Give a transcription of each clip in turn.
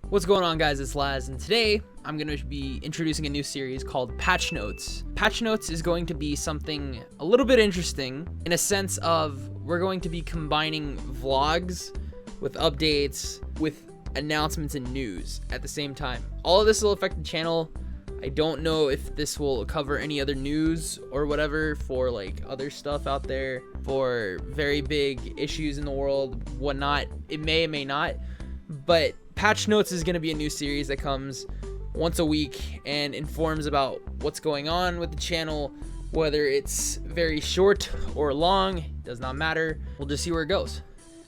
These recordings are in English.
What's going on, guys? It's Laz, and today I'm going to be introducing a new series called Patch Notes. Patch Notes is going to be something a little bit interesting in a sense of we're going to be combining vlogs with updates, with announcements and news at the same time. All of this will affect the channel. I don't know if this will cover any other news or whatever for like other stuff out there, for very big issues in the world, whatnot. It may not, but Patch Notes is going to be a new series that comes once a week and informs about what's going on with the channel, whether it's very short or long, does not matter. We'll just see where it goes.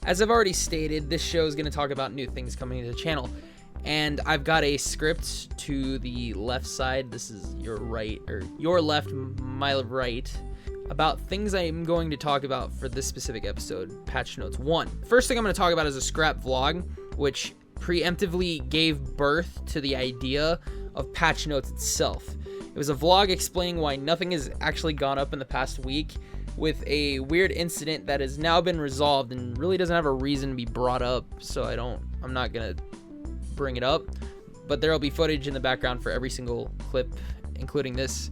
As I've already stated, this show is going to talk about new things coming to the channel, and I've got a script to the left side. This is your right, or your left, my right, about things I'm going to talk about for this specific episode, Patch Notes 1. First thing I'm going to talk about is a scrap vlog, which preemptively gave birth to the idea of Patch Notes itself. It was a vlog explaining why nothing has actually gone up in the past week, with a weird incident that has now been resolved and really doesn't have a reason to be brought up, so I'm not gonna bring it up, but there'll be footage in the background for every single clip, including this,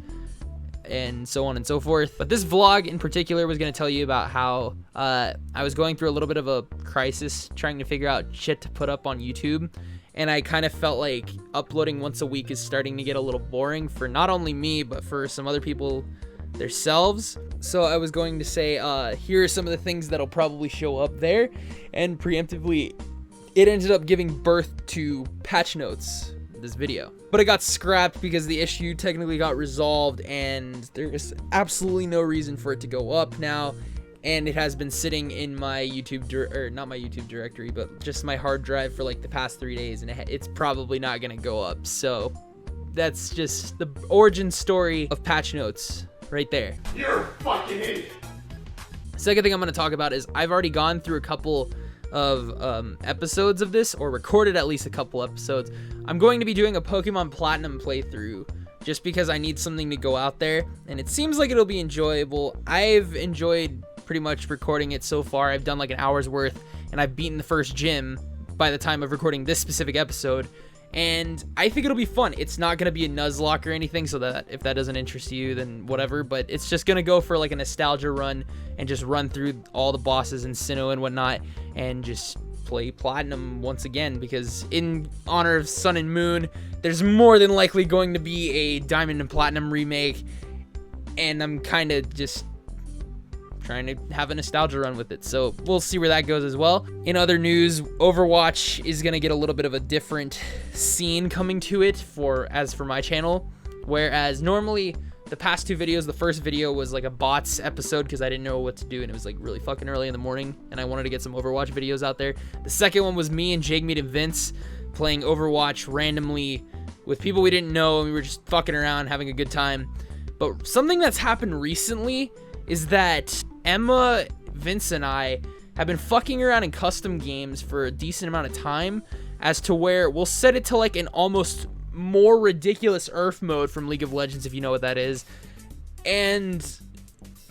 and so on and so forth. But this vlog in particular was going to tell you about how I was going through a little bit of a crisis trying to figure out shit to put up on YouTube, and I kind of felt like uploading once a week is starting to get a little boring for not only me but for some other people themselves. So I was going to say here are some of the things that'll probably show up there, and preemptively it ended up giving birth to Patch Notes, this video. But it got scrapped because the issue technically got resolved and there's absolutely no reason for it to go up now, and it has been sitting in my not my YouTube directory, but just my hard drive for like the past 3 days, and it's probably not gonna go up. So that's just the origin story of Patch Notes right there. You're a fucking idiot. Second thing I'm going to talk about is I've already gone through a couple of episodes of this, or recorded at least a couple episodes. I'm going to be doing a Pokemon Platinum playthrough just because I need something to go out there, and it seems like it'll be enjoyable. I've enjoyed pretty much recording it so far. I've done like an hour's worth, and I've beaten the first gym by the time of recording this specific episode, and I think it'll be fun. It's not going to be a Nuzlocke or anything, so that if that doesn't interest you, then whatever, but it's just going to go for like a nostalgia run and just run through all the bosses in Sinnoh and whatnot and just play Platinum once again, because in honor of Sun and Moon, there's more than likely going to be a Diamond and Platinum remake, and I'm kind of just trying to have a nostalgia run with it, so we'll see where that goes as well. In other news, Overwatch is going to get a little bit of a different scene coming to it for my channel, whereas normally the past two videos, the first video was like a bots episode because I didn't know what to do, and it was like really fucking early in the morning and I wanted to get some Overwatch videos out there. The second one was me and Jagmeet and Vince playing Overwatch randomly with people we didn't know, and we were just fucking around having a good time. But something that's happened recently is that Emma, Vince, and I have been fucking around in custom games for a decent amount of time, as to where we'll set it to like an almost more ridiculous Earth mode from League of Legends, if you know what that is, and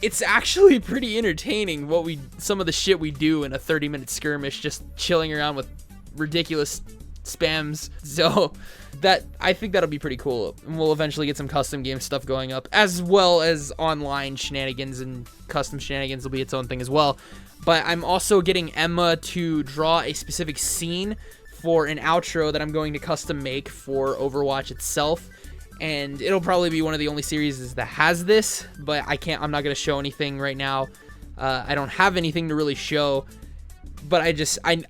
it's actually pretty entertaining some of the shit we do in a 30-minute skirmish, just chilling around with ridiculous spams. So that, I think that'll be pretty cool, and we'll eventually get some custom game stuff going up, as well as online shenanigans, and custom shenanigans will be its own thing as well. But I'm also getting Emma to draw a specific scene for an outro that I'm going to custom make for Overwatch itself, and it'll probably be one of the only series that has this, but I'm not going to show anything right now. I don't have anything to really show, but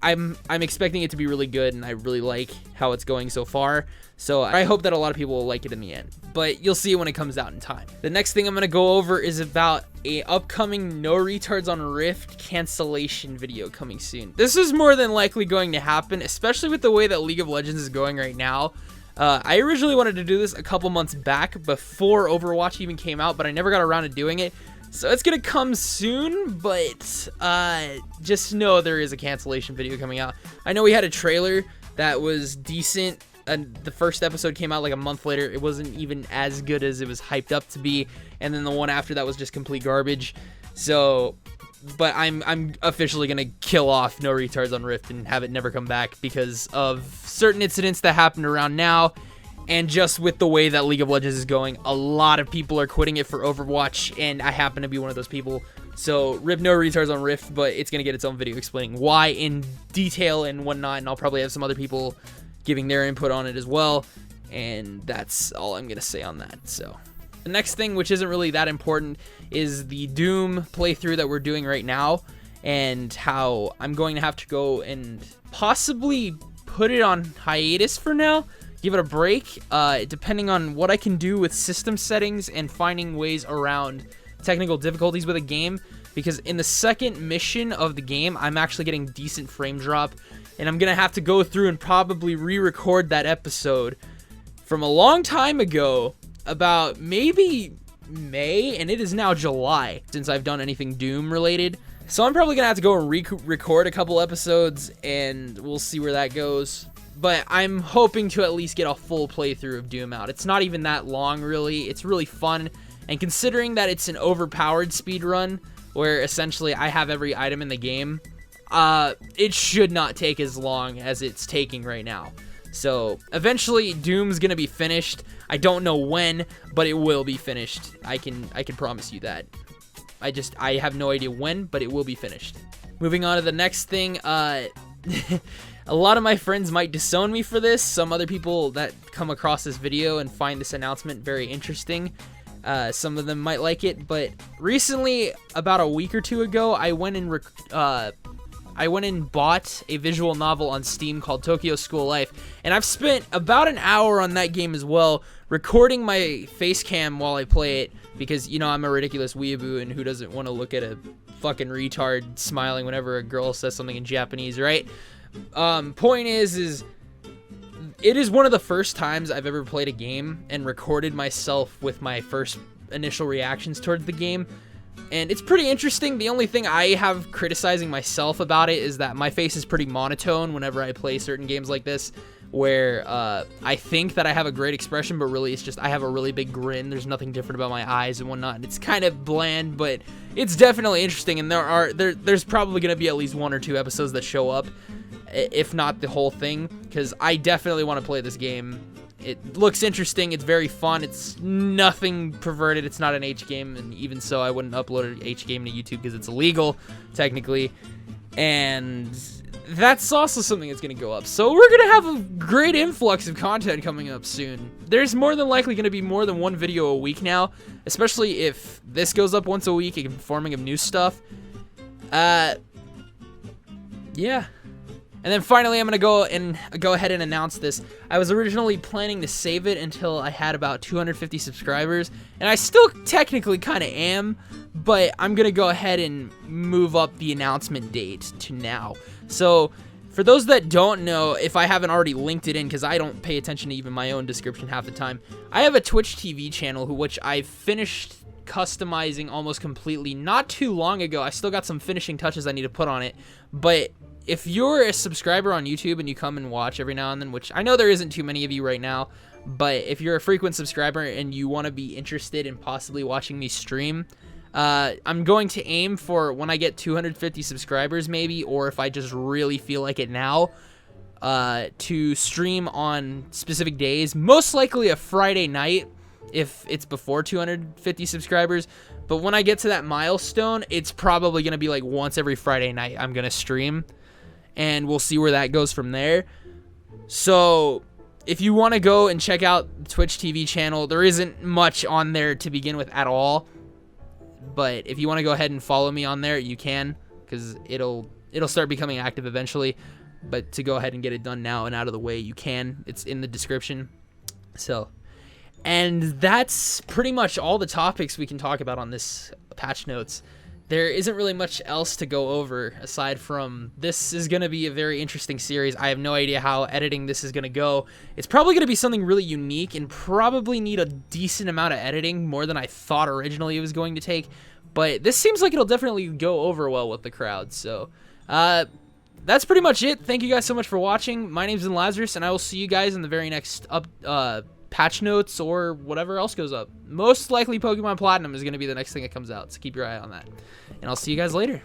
I'm expecting it to be really good, and I really like how it's going so far, so I hope that a lot of people will like it in the end, but you'll see it when it comes out in time. The next thing I'm going to go over is about a upcoming No Retards on Rift cancellation video coming soon. This is more than likely going to happen, especially with the way that League of Legends is going right now. I originally wanted to do this a couple months back before Overwatch even came out, but I never got around to doing it. So it's gonna come soon, but just know there is a cancellation video coming out. I know we had a trailer that was decent, and the first episode came out like a month later. It wasn't even as good as it was hyped up to be, and then the one after that was just complete garbage. So but I'm officially gonna kill off No Retards on Rift and have it never come back because of certain incidents that happened around now, and just with the way that League of Legends is going, a lot of people are quitting it for Overwatch, and I happen to be one of those people. So rip No Retards on Rift, but it's gonna get its own video explaining why in detail and whatnot, and I'll probably have some other people giving their input on it as well, and that's all I'm gonna say on that. So the next thing, which isn't really that important, is the Doom playthrough that we're doing right now, and how I'm going to have to go and possibly put it on hiatus for now, give it a break, depending on what I can do with system settings and finding ways around technical difficulties with a game, because in the second mission of the game, I'm actually getting decent frame drop, and I'm gonna have to go through and probably re-record that episode from a long time ago, about maybe May, and it is now July since I've done anything Doom related. So I'm probably gonna have to go and record a couple episodes, and we'll see where that goes. But I'm hoping to at least get a full playthrough of Doom out. It's not even that long, really. It's really fun, and considering that it's an overpowered speedrun, where essentially I have every item in the game, it should not take as long as it's taking right now. So eventually Doom's gonna be finished. I don't know when, but it will be finished. I can promise you that. I have no idea when, but it will be finished. Moving on to the next thing, a lot of my friends might disown me for this. Some other people that come across this video and find this announcement very interesting, some of them might like it, but recently, about a week or two ago, I went and bought a visual novel on Steam called Tokyo School Life, and I've spent about an hour on that game as well, recording my face cam while I play it, because, you know, I'm a ridiculous weeaboo, and who doesn't want to look at a fucking retard smiling whenever a girl says something in Japanese, right? Point is it is one of the first times I've ever played a game and recorded myself with my first initial reactions towards the game. And it's pretty interesting. The only thing I have criticizing myself about it is that my face is pretty monotone whenever I play certain games like this, where I think that I have a great expression, but really it's just I have a really big grin. There's nothing different about my eyes and whatnot. It's kind of bland, but it's definitely interesting, and there's probably going to be at least 1 or 2 episodes that show up, if not the whole thing, because I definitely want to play this game. It looks interesting, it's very fun, it's nothing perverted, it's not an H game, and even so, I wouldn't upload an H game to YouTube because it's illegal, technically, and that's also something that's going to go up. So we're going to have a great influx of content coming up soon. There's more than likely going to be more than 1 video a week now, especially if this goes up once a week, informing of new stuff. Yeah. And then finally, I'm going to go ahead and announce this. I was originally planning to save it until I had about 250 subscribers, and I still technically kind of am, but I'm going to go ahead and move up the announcement date to now. So for those that don't know, if I haven't already linked it in, because I don't pay attention to even my own description half the time, I have a Twitch TV channel which I finished customizing almost completely not too long ago. I still got some finishing touches I need to put on it, but if you're a subscriber on YouTube and you come and watch every now and then, which I know there isn't too many of you right now, but if you're a frequent subscriber and you want to be interested in possibly watching me stream, I'm going to aim for when I get 250 subscribers maybe, or if I just really feel like it now, to stream on specific days, most likely a Friday night if it's before 250 subscribers. But when I get to that milestone, it's probably going to be like once every Friday night I'm going to stream, and we'll see where that goes from there. So if you want to go and check out the Twitch TV channel, there isn't much on there to begin with at all, but if you want to go ahead and follow me on there, you can, because it'll start becoming active eventually. But to go ahead and get it done now and out of the way, you can. It's in the description. So, and that's pretty much all the topics we can talk about on this patch notes. There isn't really much else to go over aside from this is going to be a very interesting series. I have no idea how editing this is going to go. It's probably going to be something really unique and probably need a decent amount of editing, more than I thought originally it was going to take. But this seems like it'll definitely go over well with the crowd. So that's pretty much it. Thank you guys so much for watching. My name's Lazarus, and I will see you guys in the very next patch notes or whatever else goes up. Most likely Pokemon Platinum is going to be the next thing that comes out, so keep your eye on that. And I'll see you guys later.